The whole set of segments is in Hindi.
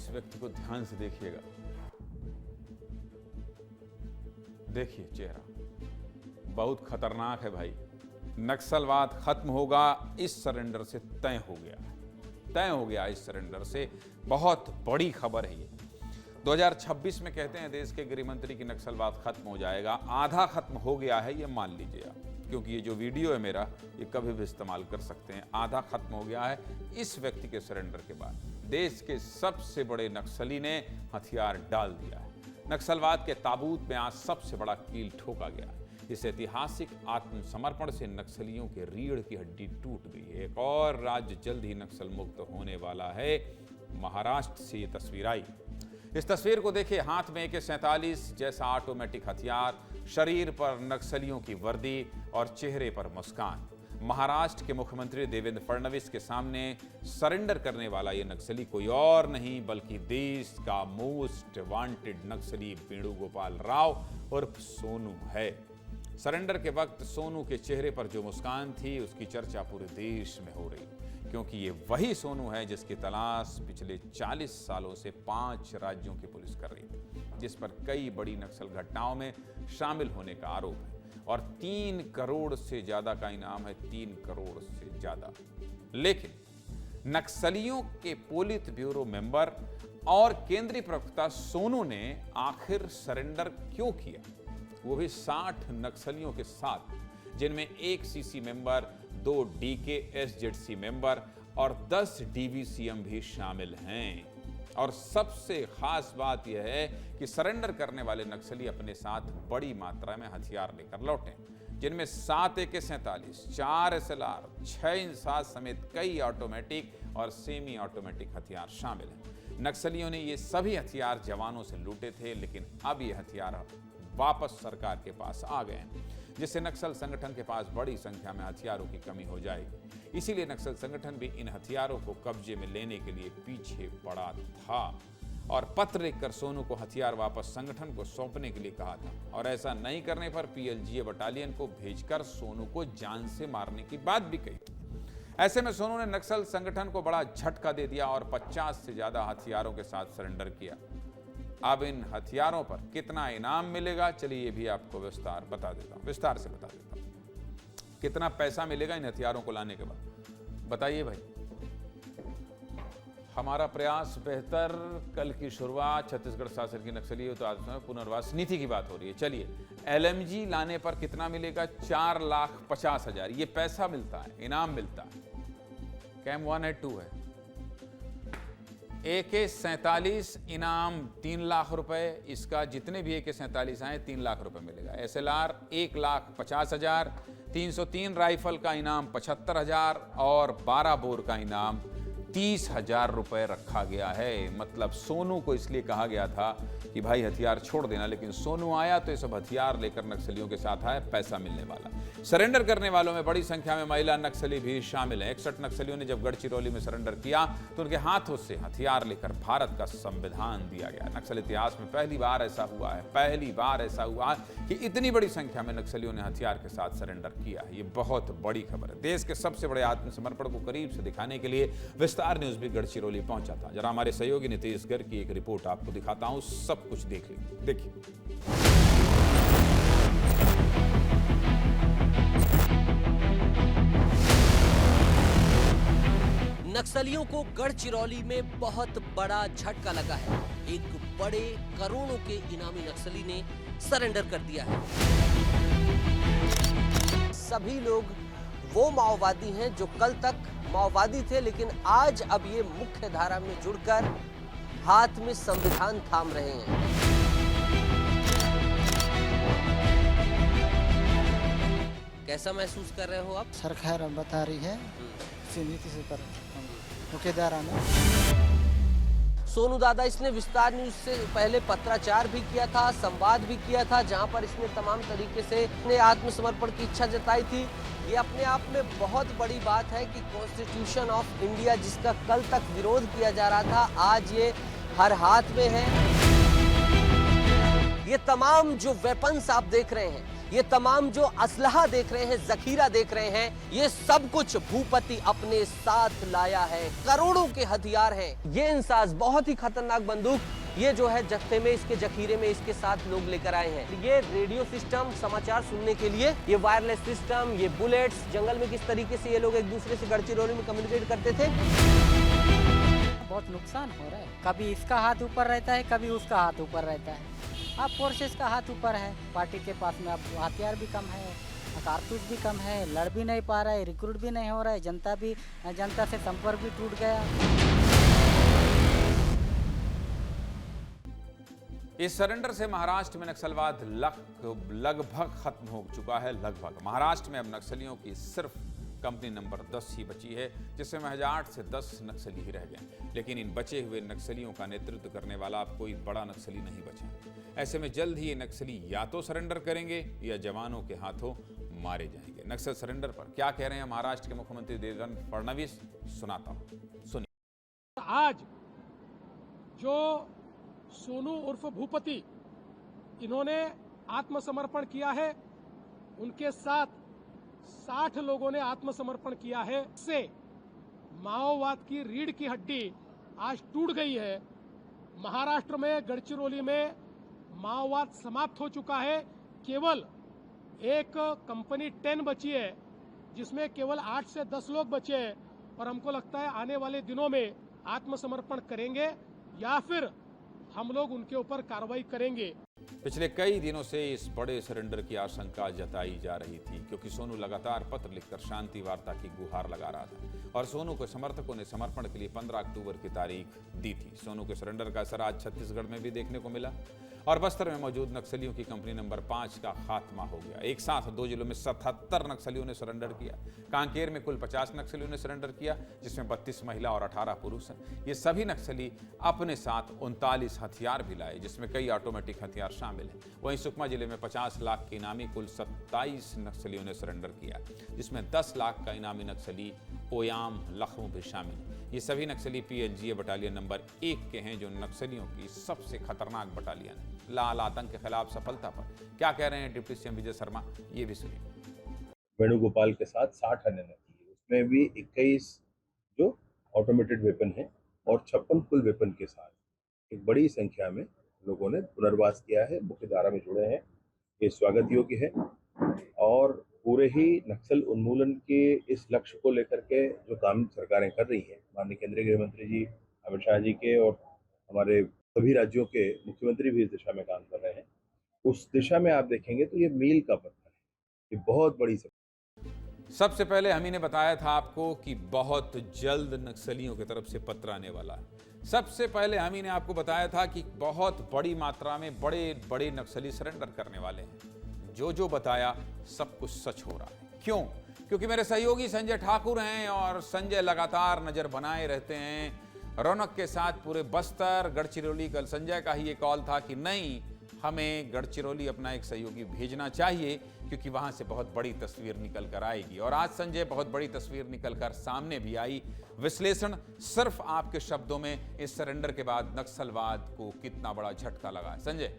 इस व्यक्ति को ध्यान से देखिएगा, देखिए चेहरा, बहुत खतरनाक है भाई। नक्सलवाद खत्म होगा इस सरेंडर से, तय हो गया इस सरेंडर से। बहुत बड़ी खबर है ये। 2026 में कहते हैं देश के गृह मंत्री की नक्सलवाद खत्म हो जाएगा। आधा खत्म हो गया है ये मान लीजिए आप, क्योंकि ये जो वीडियो है मेरा, ये कभी भी इस्तेमाल कर सकते हैं। आधा खत्म हो गया है इस व्यक्ति के सरेंडर के बाद। देश के सबसे बड़े नक्सली ने हथियार डाल दिया है। नक्सलवाद के ताबूत में आज सबसे बड़ा कील ठोका गया है। इस ऐतिहासिक आत्मसमर्पण से नक्सलियों के रीढ़ की हड्डी टूट गई है। एक और राज्य जल्द ही नक्सल मुक्त होने वाला है। महाराष्ट्र से ये तस्वीर आई। इस तस्वीर को देखिए, हाथ में AK-47 जैसा ऑटोमेटिक हथियार, शरीर पर नक्सलियों की वर्दी और चेहरे पर मुस्कान। महाराष्ट्र के मुख्यमंत्री देवेंद्र फडणवीस के सामने सरेंडर करने वाला ये नक्सली कोई और नहीं बल्कि देश का मोस्ट वांटेड नक्सली वेणुगोपाल राव उर्फ सोनू है। सरेंडर के वक्त सोनू के चेहरे पर जो मुस्कान थी, उसकी चर्चा पूरे देश में हो रही, क्योंकि ये वही सोनू है जिसकी तलाश पिछले 40 सालों से 5 राज्यों की पुलिस कर रही थी, जिस पर कई बड़ी नक्सल घटनाओं में शामिल होने का आरोप है और 3 करोड़ से ज्यादा का इनाम है। 3 करोड़ से ज्यादा। लेकिन नक्सलियों के पोलित ब्यूरो मेंबर और केंद्रीय प्रवक्ता सोनू ने आखिर सरेंडर क्यों किया, वो भी 60 नक्सलियों के साथ, जिनमें 1 CC मेंबर, 2 DKSZC मेंबर और 10 DVCM भी शामिल हैं। और सबसे खास बात यह है कि सरेंडर करने वाले नक्सली अपने साथ बड़ी मात्रा में हथियार लेकर लौटे, जिनमें 7 AK-47, 4 SLR, 6 इंसास समेत कई ऑटोमेटिक और सेमी ऑटोमेटिक हथियार शामिल हैं। नक्सलियों ने ये सभी हथियार जवानों से लूटे थे, लेकिन अब ये हथियार वापस सरकार के पास आ गए हैं, जिससे नक्सल संगठन के पास बड़ी संख्या में हथियारों की कमी हो जाएगी। इसीलिए नक्सल संगठन भी इन हथियारों को कब्जे में लेने के लिए पीछे पड़ा था और पत्र लिखकर सोनू को हथियार वापस संगठन को सौंपने के लिए कहा था। और ऐसा नहीं करने पर PLGA बटालियन को भेजकर सोनू को जान से मारने की बात भी कही। ऐसे में सोनू ने नक्सल संगठन को बड़ा झटका दे दिया और 50 से ज्यादा हथियारों के साथ सरेंडर किया। अब इन हथियारों पर कितना इनाम मिलेगा, चलिए ये भी आपको विस्तार से बता देता हूं। कितना पैसा मिलेगा इन हथियारों को लाने के बाद, बताइए भाई। हमारा प्रयास बेहतर, कल की शुरुआत, छत्तीसगढ़ शासन की नक्सली तो आज पुनर्वास नीति की बात हो रही है। चलिए, LMG लाने पर कितना मिलेगा, 4,50,000 ये पैसा मिलता है, इनाम मिलता है। कैम 1 है 2 है। AK-47 इनाम 3 लाख रुपए, इसका जितने भी AK-47 आए 3 लाख रुपए मिलेगा। SLR 1,50,000, 303 राइफल का इनाम 75,000 और 12 बोर का इनाम 30,000 रुपए रखा गया है। मतलब सोनू को इसलिए कहा गया था कि भाई हथियार छोड़ देना, लेकिन सोनू आया तो ये सब हथियार लेकर नक्सलियों के साथ आया, पैसा मिलने वाला। सरेंडर करने वालों में बड़ी संख्या में महिला नक्सली भी शामिल हैं। 61 नक्सलियों ने जब गढ़चिरौली में सरेंडर किया तो उनके हाथों से हथियार लेकर भारत का संविधान दिया गया। नक्सल इतिहास में पहली बार ऐसा हुआ कि इतनी बड़ी संख्या में नक्सलियों ने हथियार के साथ सरेंडर किया है। ये बहुत बड़ी खबर है। देश के सबसे बड़े आत्मसमर्पण को करीब से दिखाने के लिए विस्तार न्यूज भी गढ़चिरौली पहुंचा था। जरा हमारे सहयोगी नीतीश गर्ग की एक रिपोर्ट आपको दिखाता हूं, सब कुछ देख लीजिए। देखिए, नक्सलियों को गढ़चिरौली में बहुत बड़ा झटका लगा है। एक बड़े करोड़ों के इनामी नक्सली ने सरेंडर कर दिया है। सभी लोग वो माओवादी हैं जो कल तक माओवादी थे, लेकिन आज अब ये मुख्य धारा में जुड़कर हाथ में संविधान थाम रहे हैं। कैसा महसूस कर रहे हो आप? सरकार बता रही है नीति से पर मुख्य धारा में। सोनू दादा, इसने विस्तार न्यूज से पहले पत्राचार भी किया था, संवाद भी किया था, जहां पर इसने तमाम तरीके से अपने आत्मसमर्पण की इच्छा जताई थी। ये अपने आप में बहुत बड़ी बात है कि कॉन्स्टिट्यूशन ऑफ इंडिया, जिसका कल तक विरोध किया जा रहा था, आज ये हर हाथ में है। ये तमाम जो वेपन्स आप देख रहे हैं, ये तमाम जो असलहा देख रहे हैं, जखीरा देख रहे हैं, ये सब कुछ भूपति अपने साथ लाया है। करोड़ों के हथियार हैं। ये इंसास बहुत ही खतरनाक बंदूक, ये जो है जत्थे में, इसके जखीरे में इसके साथ लोग लेकर आए हैं। ये रेडियो सिस्टम, समाचार सुनने के लिए, ये वायरलेस सिस्टम, ये बुलेट्स, जंगल में किस तरीके से ये लोग एक दूसरे से गढ़चिरौली में कम्युनिकेट करते थे। बहुत नुकसान हो रहा है, कभी इसका हाथ ऊपर रहता है, कभी उसका हाथ ऊपर रहता है। अब फोर्सेस का हाथ ऊपर है, पार्टी के पास में अब हथियार भी कम है, कारतूस भी कम है, लड़ भी नहीं पा रहा है, रिक्रूट भी नहीं हो रहा है, जनता से संपर्क भी टूट गया। इस सरेंडर से महाराष्ट्र में नक्सलवाद लगभग खत्म हो चुका है। लगभग महाराष्ट्र में अब नक्सलियों की सिर्फ कंपनी नंबर 10 ही बची है, जिसमें 8 से 10 नक्सली ही रह गए। लेकिन इन बचे हुए नक्सलियों का नेतृत्व करने वाला अब कोई बड़ा नक्सली नहीं बचा। ऐसे में जल्द ही ये नक्सली या तो सरेंडर करेंगे या जवानों के हाथों मारे जाएंगे। नक्सल सरेंडर पर क्या कह रहे हैं महाराष्ट्र के मुख्यमंत्री देवेंद्र फडणवीस, सुनाता हूं, सुनिए। आज जो सोनू उर्फ भूपति इन्होंने आत्मसमर्पण किया है, उनके साथ 60 लोगों ने आत्मसमर्पण किया है। इससे माओवाद की रीढ़ की हड्डी आज टूट गई है। महाराष्ट्र में गढ़चिरौली में माओवाद समाप्त हो चुका है। केवल एक कंपनी 10 बची है, जिसमें केवल 8 से 10 लोग बचे हैं, और हमको लगता है आने वाले दिनों में आत्मसमर्पण करेंगे या फिर हम लोग उनके ऊपर कार्रवाई करेंगे। पिछले कई दिनों से इस बड़े सरेंडर की आशंका जताई जा रही थी, क्योंकि सोनू लगातार पत्र लिखकर शांति वार्ता की गुहार लगा रहा था और सोनू के समर्थकों ने समर्पण के लिए 15 अक्टूबर की तारीख दी थी। सोनू के सरेंडर का असर आज छत्तीसगढ़ में भी देखने को मिला और बस्तर में मौजूद नक्सलियों की कंपनी नंबर 5 का खात्मा हो गया। एक साथ 2 जिलों में 77 नक्सलियों ने सरेंडर किया। कांकेर में कुल 50 नक्सलियों ने सरेंडर किया, जिसमें 32 महिला और 18 पुरुष हैं। ये सभी नक्सली अपने साथ 39 हथियार भी लाए, जिसमें कई ऑटोमेटिक हथियार शामिल हैं। वहीं सुकमा जिले में 50 लाख के इनामी कुल 27 नक्सलियों ने सरेंडर किया, जिसमें 10 लाख का इनामी नक्सली ओयाम लखनऊ भी शामिल। ये सभी नक्सली PNGA बटालियन नंबर 1 के हैं, जो नक्सलियों की सबसे खतरनाक बटालियन है। लाल आतंक के खिलाफ सफलता पर क्या कह रहे हैं डिप्टी CM विजय शर्मा, ये भी सुनिए। वेणुगोपाल के साथ 60 अन्य नक्सली, उसमें भी 21 जो ऑटोमेटेड वेपन है और 56 फुल वेपन के साथ एक बड़ी संख्या में लोगों ने पुनर्वास किया है, मुख्य धारा में जुड़े हैं। ये स्वागत योग्य है और पूरे ही नक्सल उन्मूलन के इस लक्ष्य को लेकर के जो काम सरकारें कर रही हैं, माननीय केंद्रीय गृह मंत्री जी अमित शाह जी के और हमारे सभी राज्यों के मुख्यमंत्री भी इस दिशा में काम कर रहे हैं, उस दिशा में आप देखेंगे तो ये मील का पत्थर है, ये बहुत बड़ी सबसे पहले हम ही ने बताया था आपको कि बहुत जल्द नक्सलियों की तरफ से पत्र आने वाला है। सबसे पहले हम ही ने आपको बताया था कि बहुत बड़ी मात्रा में बड़े बड़े नक्सली सरेंडर करने वाले हैं। जो बताया सब कुछ सच हो रहा है। क्यों? क्योंकि मेरे सहयोगी संजय ठाकुर हैं और संजय लगातार नजर बनाए रहते हैं रौनक के साथ पूरे बस्तर, गढ़चिरौली। कल संजय का ही ये कॉल था कि नहीं, हमें गढ़चिरौली अपना एक सहयोगी भेजना चाहिए, क्योंकि वहां से बहुत बड़ी तस्वीर निकल कर आएगी। और आज संजय बहुत बड़ी तस्वीर निकल कर सामने भी आई। विश्लेषण सिर्फ आपके शब्दों में, इस सरेंडर के बाद नक्सलवाद को कितना बड़ा झटका लगा है। संजय,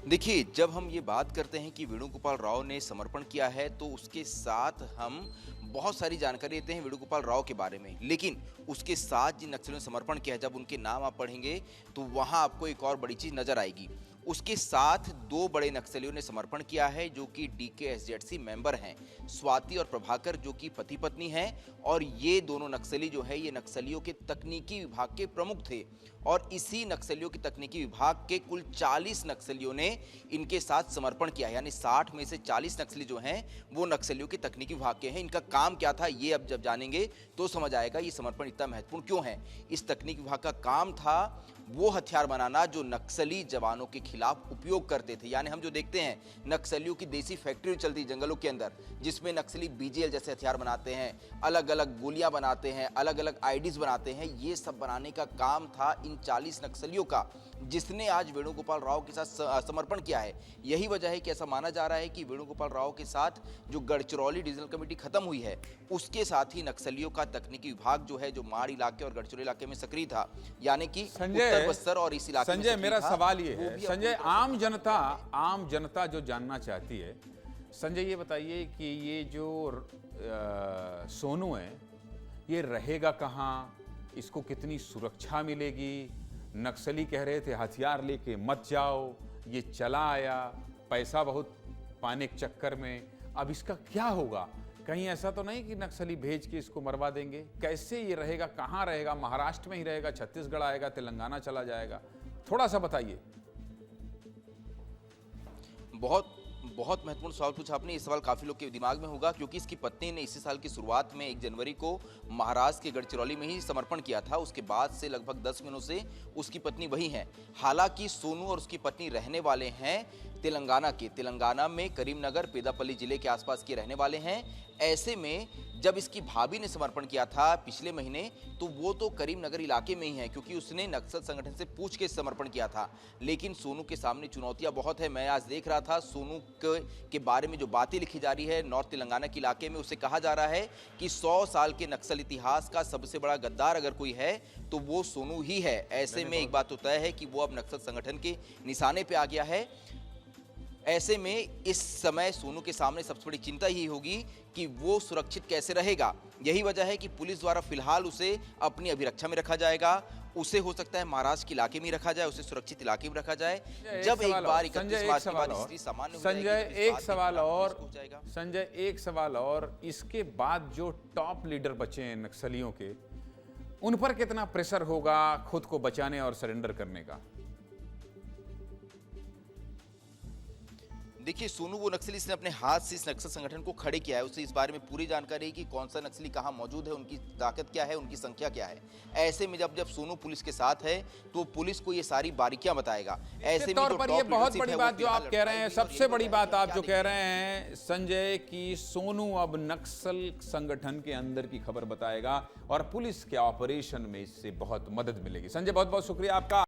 देखिए, जब हम ये बात करते हैं कि वेणुगोपाल राव ने समर्पण किया है, तो उसके साथ हम बहुत सारी जानकारी देते हैं वेणुगोपाल राव के बारे में, लेकिन उसके साथ जिन नक्सलियों ने समर्पण किया है, जब उनके नाम आप पढ़ेंगे तो वहां आपको एक और बड़ी चीज नजर आएगी। उसके साथ 2 बड़े नक्सलियों ने समर्पण किया है, जो कि DKSZC मेंबर हैं, स्वाति और प्रभाकर, जो कि पति पत्नी हैं। और ये दोनों नक्सली जो है, ये नक्सलियों के तकनीकी विभाग के प्रमुख थे और इसी नक्सलियों के तकनीकी विभाग के कुल 40 नक्सलियों ने इनके साथ समर्पण किया है। यानी 60 में से 40 नक्सली जो हैं वो नक्सलियों के तकनीकी विभाग के हैं। इनका काम क्या था, ये अब जब जानेंगे तो समझ आएगा ये समर्पण इतना महत्वपूर्ण क्यों है। इस तकनीकी विभाग का काम था वो हथियार बनाना जो नक्सली जवानों के खिलाफ उपयोग करते थे। यानी हम जो देखते हैं नक्सलियों की देसी फैक्ट्री चलती जंगलों के अंदर, जिसमें नक्सली BGL जैसे हथियार बनाते हैं, अलग अलग गोलियां बनाते हैं, अलग अलग IDs बनाते हैं। ये सब बनाने का काम था इन 40 नक्सलियों का, जिसने आज वेणुगोपाल राव के साथ समर्पण किया है। यही वजह है कि ऐसा माना जा रहा है कि वेणुगोपाल राव के साथ जो गढ़चिरौली डिवीजनल कमेटी खत्म हुई है, उसके साथ ही नक्सलियों का तकनीकी विभाग जो है, जो माड़ इलाके और गढ़चिरौली इलाके में सक्रिय था, यानी कि उत्तर बस्तर और इस इलाके में संजय, मेरा सवाल ये है, संजय, आम जनता जो जानना चाहती है, संजय ये बताइए कि ये जो सोनू है, ये रहेगा कहाँ, इसको कितनी सुरक्षा मिलेगी? नक्सली कह रहे थे हथियार लेके मत जाओ, ये चला आया पैसा बहुत पाने के चक्कर में, अब इसका क्या होगा? कहीं ऐसा तो नहीं कि नक्सली भेज के इसको मरवा देंगे? कैसे ये रहेगा, कहाँ रहेगा? महाराष्ट्र में ही रहेगा, छत्तीसगढ़ आएगा, तेलंगाना चला जाएगा? थोड़ा सा बताइए। बहुत महत्वपूर्ण सवाल पूछा आपने। ये सवाल काफी लोग के दिमाग में होगा, क्योंकि इसकी पत्नी ने इसी साल की शुरुआत में 1 जनवरी को महाराष्ट्र के गढ़चिरौली में ही समर्पण किया था। उसके बाद से लगभग 10 महीनों से उसकी पत्नी वही है। हालांकि सोनू और उसकी पत्नी रहने वाले हैं तेलंगाना में करीमनगर पेदापल्ली जिले के आसपास के रहने वाले हैं। ऐसे में जब इसकी भाभी ने समर्पण किया था पिछले महीने, तो वो तो करीमनगर इलाके में ही है, क्योंकि उसने नक्सल संगठन से पूछ के समर्पण किया था। लेकिन सोनू के सामने चुनौतियां बहुत है। मैं आज देख रहा था सोनू के बारे में जो बातें लिखी जा रही है नॉर्थ तेलंगाना के इलाके में, उसे कहा जा रहा है कि 100 साल के नक्सल इतिहास का सबसे बड़ा गद्दार अगर कोई है तो वो सोनू ही है। ऐसे में एक बात तो तय है कि वो अब नक्सल संगठन के निशाने पे आ गया है। ऐसे में इस समय सोनू के सामने सबसे बड़ी चिंता ही होगी कि वो सुरक्षित कैसे रहेगा। यही वजह है कि पुलिस द्वारा फिलहाल उसे अपनी अभिरक्षा में रखा जाएगा। उसे हो सकता है महाराष्ट्र के इलाके में ही रखा जाए, उसे सुरक्षित इलाके में रखा जाए। जब एक बार 31 मार्च के बाद स्थिति सामान्य हो जाएगी, संजय एक सवाल और, इसके बाद जो टॉप लीडर बचे हैं नक्सलियों के, उन पर कितना प्रेशर होगा खुद को बचाने और सरेंडर करने का? देखिए, सोनू वो नक्सली इसने अपने हाथ से इस नक्सल संगठन को खड़े किया है। उसे इस बारे में पूरी जानकारी है कि कौन सा नक्सली कहाँ मौजूद है, उनकी ताकत क्या है, उनकी संख्या क्या है। ऐसे में जब सोनू पुलिस के साथ है तो पुलिस को ये सारी बारीकियां बताएगा। ऐसे में पर ये बहुत बड़ी बात जो आप कह रहे हैं, सबसे बड़ी बात आप जो कह रहे हैं संजय, कि सोनू अब नक्सल संगठन के अंदर की खबर बताएगा और पुलिस के ऑपरेशन में इससे बहुत मदद मिलेगी। संजय, बहुत बहुत शुक्रिया आपका।